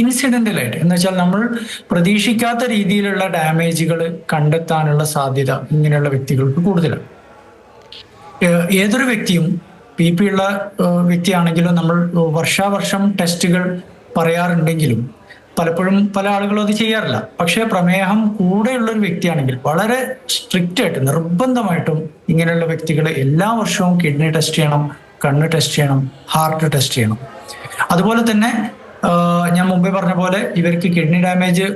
ഇൻസിഡന്റലായിട്ട് എന്ന് വെച്ചാൽ നമ്മൾ പ്രതീക്ഷിക്കാത്ത രീതിയിലുള്ള ഡാമേജുകൾ കണ്ടെത്താനുള്ള സാധ്യത ഇങ്ങനെയുള്ള വ്യക്തികൾക്ക് കൂടുതലാണ്. ഏതൊരു വ്യക്തിയും BP ഉള്ള വ്യക്തിയാണെങ്കിലും നമ്മൾ വർഷാവർഷം ടെസ്റ്റുകൾ പറയാറുണ്ടെങ്കിലും പലപ്പോഴും പല ആളുകളും അത് ചെയ്യാറില്ല. പക്ഷേ പ്രമേഹം കൂടെയുള്ള ഒരു വ്യക്തിയാണെങ്കിൽ വളരെ സ്ട്രിക്റ്റ് ആയിട്ട് നിർബന്ധമായിട്ടും ഇങ്ങനെയുള്ള വ്യക്തികൾ എല്ലാ വർഷവും കിഡ്നി ടെസ്റ്റ് ചെയ്യണം, കണ്ണ് ടെസ്റ്റ് ചെയ്യണം, ഹാർട്ട് ടെസ്റ്റ് ചെയ്യണം. അതുപോലെ തന്നെ ഞാൻ മുമ്പേ പറഞ്ഞ പോലെ ഇവർക്ക് കിഡ്നി ഡാമേജ്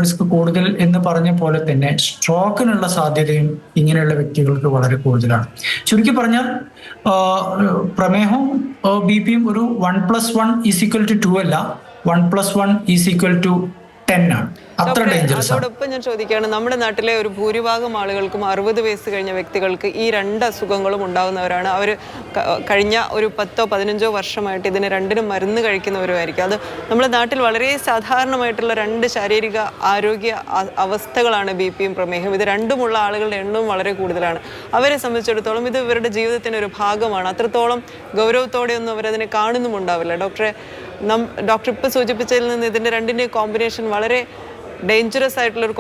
റിസ്ക് കൂടുതൽ എന്ന് പറഞ്ഞ പോലെ തന്നെ സ്ട്രോക്കിനുള്ള സാധ്യതയും ഇങ്ങനെയുള്ള വ്യക്തികൾക്ക് വളരെ കൂടുതലാണ്. ചുരുക്കി പറഞ്ഞാൽ പ്രമേഹവും BP-യും ഒരു 1+1=2 അല്ല, 1+1=10 ആണ്. അത്ര ഡേഞ്ചറസ് ആണ്. അതോടൊപ്പം ഞാൻ ചോദിക്കുകയാണ്, നമ്മുടെ നാട്ടിലെ ഒരു ഭൂരിഭാഗം ആളുകൾക്കും 60 വയസ്സ് കഴിഞ്ഞ വ്യക്തികൾക്ക് ഈ രണ്ട് അസുഖങ്ങളും ഉണ്ടാകുന്നവരാണ്. അവർ കഴിഞ്ഞ ഒരു 10-15 വർഷമായിട്ട് ഇതിന് രണ്ടിനും മരുന്ന് കഴിക്കുന്നവരുമായിരിക്കും. അത് നമ്മുടെ നാട്ടിൽ വളരെ സാധാരണമായിട്ടുള്ള രണ്ട് ശാരീരിക ആരോഗ്യ അവസ്ഥകളാണ് BP-യും പ്രമേഹവും. ഇത് രണ്ടുമുള്ള ആളുകളുടെ എണ്ണവും വളരെ കൂടുതലാണ്. അവരെ സംബന്ധിച്ചിടത്തോളം ഇത് ഇവരുടെ ജീവിതത്തിൻ്റെ ഒരു ഭാഗമാണ്. അത്രത്തോളം ഗൗരവത്തോടെയൊന്നും അവരതിനെ കാണുന്നുമുണ്ടാവില്ല. ഡോക്ടർ ഇപ്പോൾ സൂചിപ്പിച്ചതിൽ നിന്ന് ഇതിൻ്റെ രണ്ടിൻ്റെയും കോമ്പിനേഷൻ വളരെ ഡേഞ്ചറസ് ആയിട്ടുള്ള ഒരു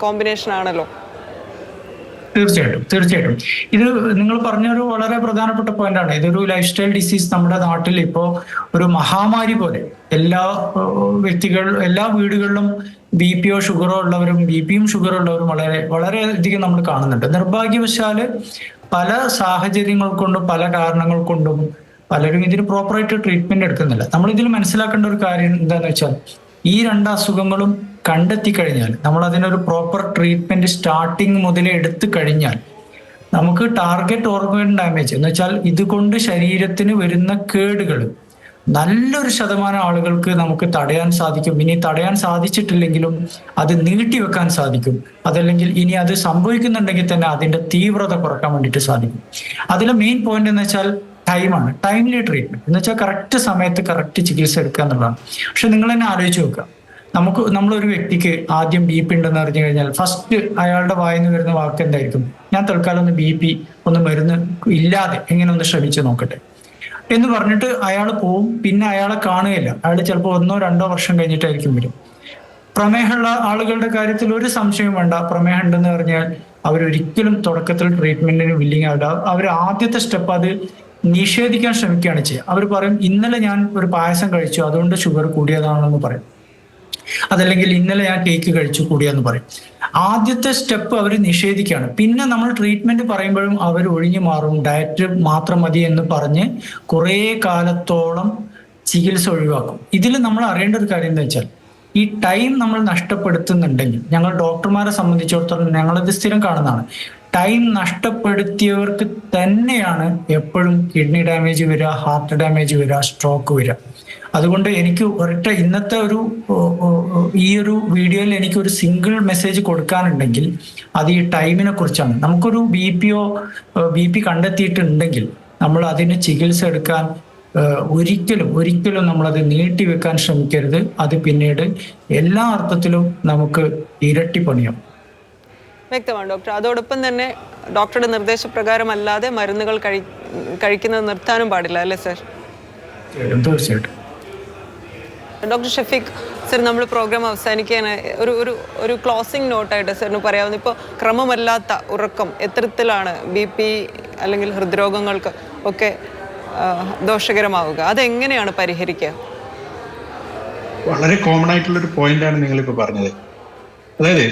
കോമ്പിനേഷൻ ആണല്ലോ. തീർച്ചയായിട്ടും ഇത് നിങ്ങൾ പറഞ്ഞൊരു വളരെ പ്രധാനപ്പെട്ട പോയിന്റാണ്. ഇതൊരു ലൈഫ് സ്റ്റൈൽ ഡിസീസ് നമ്മുടെ നാട്ടിൽ ഇപ്പോൾ ഒരു മഹാമാരി പോലെ എല്ലാ വീടുകളിലും BP-യോ ഷുഗറോ ഉള്ളവരും BP-യും ഷുഗറോ ഉള്ളവരും വളരെയധികം നമ്മൾ കാണുന്നുണ്ട്. നിർഭാഗ്യവശാല് പല സാഹചര്യങ്ങൾ കൊണ്ടും പല കാരണങ്ങൾ കൊണ്ടും പലരും ഇതിന് പ്രോപ്പറായിട്ട് ട്രീറ്റ്മെന്റ് എടുക്കുന്നില്ല. നമ്മൾ ഇതിൽ മനസ്സിലാക്കേണ്ട ഒരു കാര്യം എന്താണെന്ന് വെച്ചാൽ ഈ രണ്ട് അസുഖങ്ങളും കണ്ടെത്തി കഴിഞ്ഞാൽ നമ്മൾ അതിനൊരു പ്രോപ്പർ ട്രീറ്റ്മെന്റ് സ്റ്റാർട്ടിങ് മുതലേ എടുത്തു കഴിഞ്ഞാൽ നമുക്ക് ടാർഗറ്റ് ഓർഗൻ ഡാമേജ് എന്ന് വെച്ചാൽ ഇതുകൊണ്ട് ശരീരത്തിന് വരുന്ന കേടുകൾ നല്ലൊരു ശതമാനം ആളുകൾക്ക് നമുക്ക് തടയാൻ സാധിക്കും. ഇനി തടയാൻ സാധിച്ചിട്ടില്ലെങ്കിലും അത് നീട്ടിവെക്കാൻ സാധിക്കും. അതല്ലെങ്കിൽ ഇനി അത് സംഭവിക്കുന്നുണ്ടെങ്കിൽ തന്നെ അതിന്റെ തീവ്രത കുറക്കാൻ വേണ്ടിയിട്ട് സാധിക്കും. അതിലെ മെയിൻ പോയിന്റ് എന്ന് വെച്ചാൽ ടൈമാണ്. ടൈംലി ട്രീറ്റ്മെന്റ് എന്ന് വെച്ചാൽ കറക്റ്റ് സമയത്ത് കറക്റ്റ് ചികിത്സ എടുക്കുക എന്നുള്ളതാണ്. പക്ഷെ നിങ്ങൾ തന്നെ ആലോചിച്ച് നോക്കുക, നമ്മളൊരു വ്യക്തിക്ക് ആദ്യം BP ഉണ്ടെന്ന് അറിഞ്ഞു കഴിഞ്ഞാൽ ഫസ്റ്റ് അയാളുടെ വായിന്ന് വരുന്ന വാക്ക് എന്തായിരിക്കും? ഞാൻ തൽക്കാലം ഒന്ന് BP ഒന്ന് മരുന്ന് ഇല്ലാതെ എങ്ങനെ ഒന്ന് ശ്രമിച്ചു നോക്കട്ടെ എന്ന് പറഞ്ഞിട്ട് അയാൾ പോവും. പിന്നെ അയാളെ കാണുകയില്ല. അയാൾ ചിലപ്പോൾ 1-2 വർഷം കഴിഞ്ഞിട്ടായിരിക്കും വരും. പ്രമേഹമുള്ള ആളുകളുടെ കാര്യത്തിൽ ഒരു സംശയം വേണ്ട. പ്രമേഹം ഉണ്ടെന്ന് പറഞ്ഞാൽ അവരൊരിക്കലും തുടക്കത്തിൽ ട്രീറ്റ്മെന്റിന് വില്ലിങ് ആവില്ല. അവർ ആദ്യത്തെ സ്റ്റെപ്പ് അത് നിഷേധിക്കാൻ ശ്രമിക്കുകയാണ് ചെയ്യുക. അവർ പറയും ഇന്നലെ ഞാൻ ഒരു പായസം കഴിച്ചു അതുകൊണ്ട് ഷുഗർ കൂടിയതാണെന്ന് പറയും. അതല്ലെങ്കിൽ ഇന്നലെ ഞാൻ കേക്ക് കഴിച്ചു കൂടിയെന്ന് പറയും. ആദ്യത്തെ സ്റ്റെപ്പ് അവർ നിഷേധിക്കുകയാണ്. പിന്നെ നമ്മൾ ട്രീറ്റ്മെന്റ് പറയുമ്പോഴും അവർ ഒഴിഞ്ഞു മാറും. ഡയറ്റ് മാത്രം മതി എന്ന് പറഞ്ഞ് കുറേ കാലത്തോളം ചികിത്സ ഒഴിവാക്കും. ഇതിൽ നമ്മൾ അറിയേണ്ട ഒരു കാര്യം എന്താ വെച്ചാൽ ഈ ടൈം നമ്മൾ നഷ്ടപ്പെടുത്തുന്നുണ്ടെങ്കിൽ, ഞങ്ങൾ ഡോക്ടർമാരെ സംബന്ധിച്ചിടത്തോളം ഞങ്ങളത് സ്ഥിരം കാണുന്നതാണ്, ടൈം നഷ്ടപ്പെടുത്തിയവർക്ക് തന്നെയാണ് എപ്പോഴും കിഡ്നി ഡാമേജ് വരിക, ഹാർട്ട് ഡാമേജ് വരിക, സ്ട്രോക്ക് വരിക. അതുകൊണ്ട് എനിക്ക് ഇന്നത്തെ ഈ ഒരു വീഡിയോയിൽ എനിക്കൊരു സിംഗിൾ മെസ്സേജ് കൊടുക്കാനുണ്ടെങ്കിൽ അത് ഈ ടൈമിനെ കുറിച്ചാണ്. നമുക്കൊരു BP കണ്ടെത്തിയിട്ടുണ്ടെങ്കിൽ നമ്മൾ അതിന് ചികിത്സ എടുക്കാൻ ഒരിക്കലും നമ്മളത് നീട്ടിവെക്കാൻ ശ്രമിക്കരുത്. അത് പിന്നീട് എല്ലാ അർത്ഥത്തിലും നമുക്ക് ഇരട്ടി പണിയാം. വ്യക്തമാണ് ഡോക്ടർ. അതോടൊപ്പം തന്നെ ഡോക്ടറുടെ നിർദ്ദേശപ്രകാരമല്ലാതെ മരുന്നുകൾ കഴിക്കുന്നത് നിർത്താനും പാടില്ല അല്ലേ സർ? തീർച്ചയായിട്ടും. ഡോക്ടർ ഷഫീഖ് സർ, നമ്മൾ പ്രോഗ്രാം അവസാനിക്കാൻ ഒരു ക്ലോസിംഗ് നോട്ടായിട്ട് സാറിന് പറയാവുന്ന, ഇപ്പോൾ ക്രമമല്ലാത്ത ഉറക്കം എത്തരത്തിലാണ് BP അല്ലെങ്കിൽ ഹൃദ്രോഗങ്ങൾക്ക് ഒക്കെ ദോഷകരമാവുക? അതെങ്ങനെയാണ് പരിഹരിക്കുക? വളരെ കോമൺ ആയിട്ടുള്ളൊരു പോയിന്റാണ് നിങ്ങളിപ്പോൾ പറഞ്ഞത്. അതായത്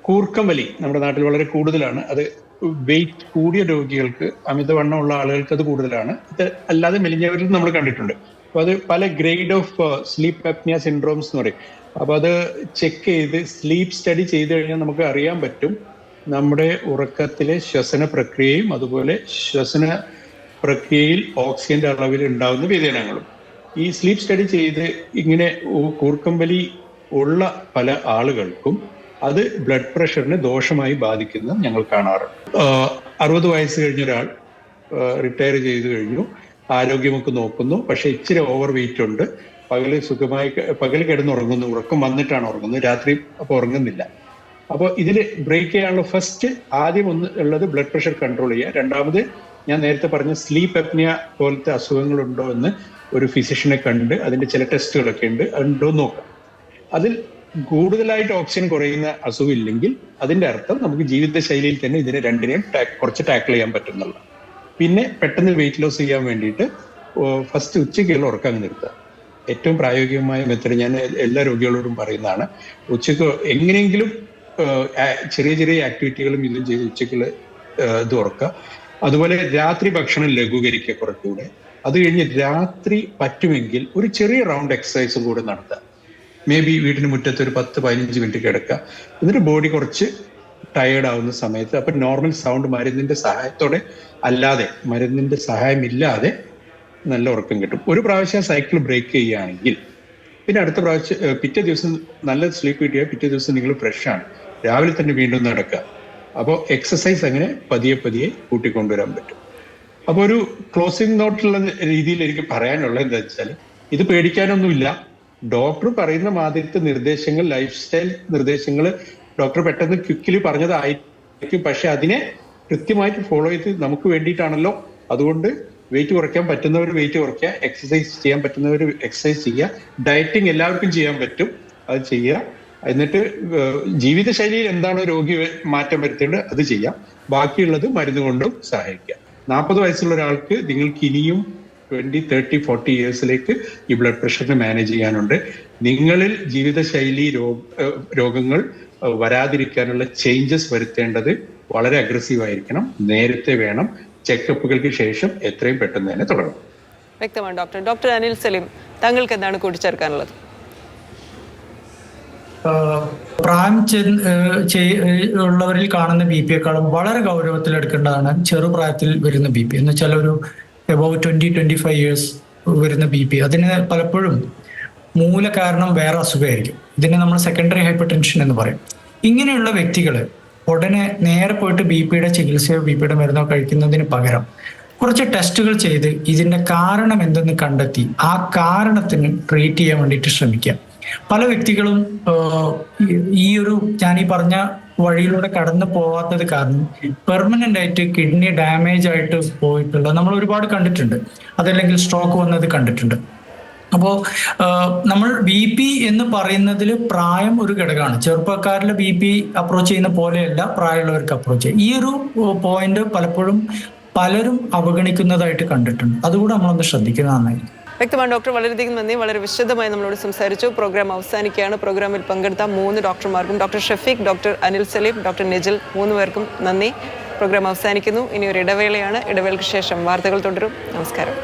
കൂർക്കം വലി നമ്മുടെ നാട്ടിൽ വളരെ കൂടുതലാണ്. അത് വെയിറ്റ് കൂടിയ രോഗികൾക്ക്, അമിതവണ്ണമുള്ള ആളുകൾക്ക് അത് കൂടുതലാണ്. ഇത് അല്ലാതെ മെലിഞ്ഞവരിൽ നമ്മൾ കണ്ടിട്ടുണ്ട്. അപ്പൊ അത് പല grade of sleep apnea syndromes എന്ന് പറയും. അപ്പൊ അത് ചെക്ക് ചെയ്ത് സ്ലീപ്പ് സ്റ്റഡി ചെയ്ത് കഴിഞ്ഞാൽ നമുക്ക് അറിയാൻ പറ്റും നമ്മുടെ ഉറക്കത്തിലെ ശ്വസന പ്രക്രിയയും അതുപോലെ ശ്വസന പ്രക്രിയയിൽ ഓക്സിജന്റെ അളവിൽ ഉണ്ടാകുന്ന വ്യതിയാനങ്ങളും. ഈ സ്ലീപ്പ് സ്റ്റഡി ചെയ്ത് ഇങ്ങനെ കൂർക്കം വലി ഉള്ള പല ആളുകൾക്കും അത് ബ്ലഡ് പ്രഷറിനെ ദോഷമായി ബാധിക്കുന്നത് ഞങ്ങൾ കാണാറുണ്ട്. 60 വയസ്സ് കഴിഞ്ഞ ഒരാൾ റിട്ടയർ ചെയ്തു കഴിഞ്ഞു, ആരോഗ്യമൊക്കെ നോക്കുന്നു, പക്ഷെ ഇച്ചിരി ഓവർ വെയിറ്റ് ഉണ്ട്, പകല് കിടന്നുറങ്ങുന്നു, ഉറക്കം വന്നിട്ടാണ് ഉറങ്ങുന്നത്, രാത്രി അപ്പോൾ ഉറങ്ങുന്നില്ല. അപ്പോൾ ഇതിൽ ബ്രേക്ക് ചെയ്യാനുള്ള ആദ്യം ഉള്ളത് ബ്ലഡ് പ്രഷർ കൺട്രോൾ ചെയ്യുക. രണ്ടാമത് ഞാൻ നേരത്തെ പറഞ്ഞ സ്ലീപ്പ് അപ്നിയ പോലത്തെ അസുഖങ്ങളുണ്ടോ എന്ന് ഒരു ഫിസിഷ്യനെ കണ്ട് അതിന്റെ ചില ടെസ്റ്റുകളൊക്കെ ഉണ്ട്, അതുണ്ടോ നോക്കാം. അതിൽ കൂടുതലായിട്ട് ഓക്സിജൻ കുറയുന്ന അസുഖം ഇല്ലെങ്കിൽ അതിന്റെ അർത്ഥം നമുക്ക് ജീവിതശൈലിയിൽ തന്നെ ഇതിനെ രണ്ടിനെയും കുറച്ച് ടാക്കിൾ ചെയ്യാൻ പറ്റുന്നുള്ള. പിന്നെ പെട്ടെന്ന് വെയിറ്റ് ലോസ് ചെയ്യാൻ വേണ്ടിയിട്ട് ഫസ്റ്റ് ഉച്ചയ്ക്കുള്ള ഉറക്കം നിർത്തുക. ഏറ്റവും പ്രായോഗികമായ മെത്തേഡ് ഞാൻ എല്ലാ രോഗികളോടും പറയുന്നതാണ്. ഉച്ചയ്ക്ക് എങ്ങനെയെങ്കിലും ചെറിയ ചെറിയ ആക്ടിവിറ്റികളും ഇതും ചെയ്ത് ഉച്ചയ്ക്കുള്ള ഇത് ഉറക്കുക. അതുപോലെ രാത്രി ഭക്ഷണം ലഘൂകരിക്കുക കുറച്ചുകൂടെ. അത് കഴിഞ്ഞ് രാത്രി പറ്റുമെങ്കിൽ ഒരു ചെറിയ റൗണ്ട് എക്സസൈസും കൂടെ നടത്തുക. മേ ബി വീടിന് മുറ്റത്ത് ഒരു 10-15 മിനിറ്റ് കിടക്കുക. എന്നിട്ട് ബോഡി കുറച്ച് ടയേർഡ് ആവുന്ന സമയത്ത് അപ്പൊ നോർമൽ സൗണ്ട് മരുന്നിന്റെ സഹായത്തോടെ അല്ലാതെ, മരുന്നിന്റെ സഹായമില്ലാതെ നല്ല ഉറക്കം കിട്ടും. ഒരു പ്രാവശ്യം സൈക്കിൾ ബ്രേക്ക് ചെയ്യുകയാണെങ്കിൽ പിന്നെ അടുത്ത പ്രാവശ്യം പിറ്റേ ദിവസം നല്ല സ്ലീപ്പ് കിട്ടിയാൽ പിറ്റേ ദിവസം നിങ്ങൾ ഫ്രഷ് ആണ്, രാവിലെ തന്നെ വീണ്ടും നടക്കുക. അപ്പോൾ എക്സസൈസ് അങ്ങനെ പതിയെ പതിയെ കൂട്ടിക്കൊണ്ടുവരാൻ പറ്റും. അപ്പോൾ ഒരു ക്ലോസിംഗ് നോട്ടുള്ള രീതിയിൽ എനിക്ക് പറയാനുള്ളത് എന്താ വെച്ചാൽ, ഇത് പേടിക്കാനൊന്നുമില്ല. ഡോക്ടർ പറയുന്ന മാതിരത്തെ നിർദ്ദേശങ്ങൾ, ലൈഫ് സ്റ്റൈൽ നിർദ്ദേശങ്ങൾ ഡോക്ടർ പെട്ടെന്ന് ക്വിക്കിലി പറഞ്ഞതായിരിക്കും, പക്ഷെ അതിനെ കൃത്യമായിട്ട് ഫോളോ ചെയ്ത് നമുക്ക് വേണ്ടിയിട്ടാണല്ലോ. അതുകൊണ്ട് വെയിറ്റ് കുറയ്ക്കാൻ പറ്റുന്നവർ വെയിറ്റ് കുറയ്ക്കുക, എക്സസൈസ് ചെയ്യാൻ പറ്റുന്നവർ എക്സസൈസ് ചെയ്യുക, ഡയറ്റിങ് എല്ലാവർക്കും ചെയ്യാൻ പറ്റും, അത് ചെയ്യുക. എന്നിട്ട് ജീവിതശൈലിയിൽ എന്താണോ രോഗി മാറ്റം വരുത്തേണ്ടത് അത് ചെയ്യാം. ബാക്കിയുള്ളത് മരുന്ന് കൊണ്ടും സഹായിക്കുക. 40 വയസ്സുള്ള ഒരാൾക്ക് നിങ്ങൾക്ക് ഇനിയും 20, 30, 40 ഇയേഴ്സിലേക്ക് ഈ ബ്ലഡ് പ്രഷറിനെ മാനേജ് ചെയ്യാനുണ്ട്. നിങ്ങളിൽ ജീവിതശൈലി രോഗങ്ങൾ വരാതിരിക്കാനുള്ള ചേഞ്ചസ് വരുത്തേണ്ടത് വളരെ അഗ്രസീവ് ആയിരിക്കണം, നേരത്തെ വേണം, ചെക്കപ്പുകൾക്ക് ശേഷം എത്രയും പെട്ടെന്ന് തന്നെ തുടങ്ങും. വ്യക്തമാണ് ഡോക്ടർ. ഡോക്ടർ അനിൽ സലീം, താങ്കൾക്ക് എന്താണ് കൂട്ടിച്ചേർക്കാനുള്ളത്? പ്രായം ഉള്ളവരിൽ കാണുന്ന BP-യെക്കാളും വളരെ ഗൗരവത്തിലെടുക്കേണ്ടതാണ് ചെറുപ്രായത്തിൽ വരുന്ന BP. എന്ന് വെച്ചാൽ ഒരു എബൌട്ട് 20-25 ഇയേഴ്സ് വരുന്ന BP. അതിന് പലപ്പോഴും മൂല കാരണം വേറെ അസുഖമായിരിക്കും. ഇതിനെ നമ്മൾ സെക്കൻഡറി ഹൈപ്പർ ടെൻഷൻ എന്ന് പറയും. ഇങ്ങനെയുള്ള വ്യക്തികൾ ഉടനെ നേരെ പോയിട്ട് BP-യുടെ ചികിത്സയോ BP-യുടെ മരുന്നോ കഴിക്കുന്നതിന് പകരം കുറച്ച് ടെസ്റ്റുകൾ ചെയ്ത് ഇതിന്റെ കാരണം എന്തെന്ന് കണ്ടെത്തി ആ കാരണത്തിന് ട്രീറ്റ് ചെയ്യാൻ വേണ്ടിയിട്ട് ശ്രമിക്കുക. പല വ്യക്തികളും ഈ പറഞ്ഞ വഴിയിലൂടെ കടന്നു പോവാത്തത് കാരണം പെർമനന്റ് ആയിട്ട് കിഡ്നി ഡാമേജ് ആയിട്ട് പോയിട്ടുള്ള നമ്മൾ ഒരുപാട് കണ്ടിട്ടുണ്ട്. അതല്ലെങ്കിൽ സ്ട്രോക്ക് വന്നത് കണ്ടിട്ടുണ്ട്. അപ്പോൾ നമ്മൾ BP എന്ന് പറയുന്നതിൽ പ്രായം ഒരു ഘടകമാണ്. ചെറുപ്പക്കാരിലെ BP അപ്രോച്ച് ചെയ്യുന്ന പോലെയല്ല പ്രായമുള്ളവർക്ക് അപ്രോച്ച് ചെയ്യുക. ഈ ഒരു പോയിന്റ് പലപ്പോഴും പലരും അവഗണിക്കുന്നതായിട്ട് കണ്ടിട്ടുണ്ട്. അതുകൂടെ നമ്മളൊന്ന് ശ്രദ്ധിക്കുന്നത് നന്നായിരിക്കും. വ്യക്തമാണ് ഡോക്ടർ. വളരെയധികം നന്ദി. വളരെ വിശദമായി നമ്മളോട് സംസാരിച്ചു. പ്രോഗ്രാം അവസാനിക്കുകയാണ്. പ്രോഗ്രാമിൽ പങ്കെടുത്ത 3 ഡോക്ടർമാർക്കും, doctor Shafeeq, doctor Anil Saleem, doctor Nijil, 3 പേർക്കും നന്ദി. പ്രോഗ്രാം അവസാനിക്കുന്നു. ഇനി ഒരു ഇടവേളയാണ്. ഇടവേളയ്ക്ക് ശേഷം വാർത്തകൾ തുടരും. നമസ്കാരം.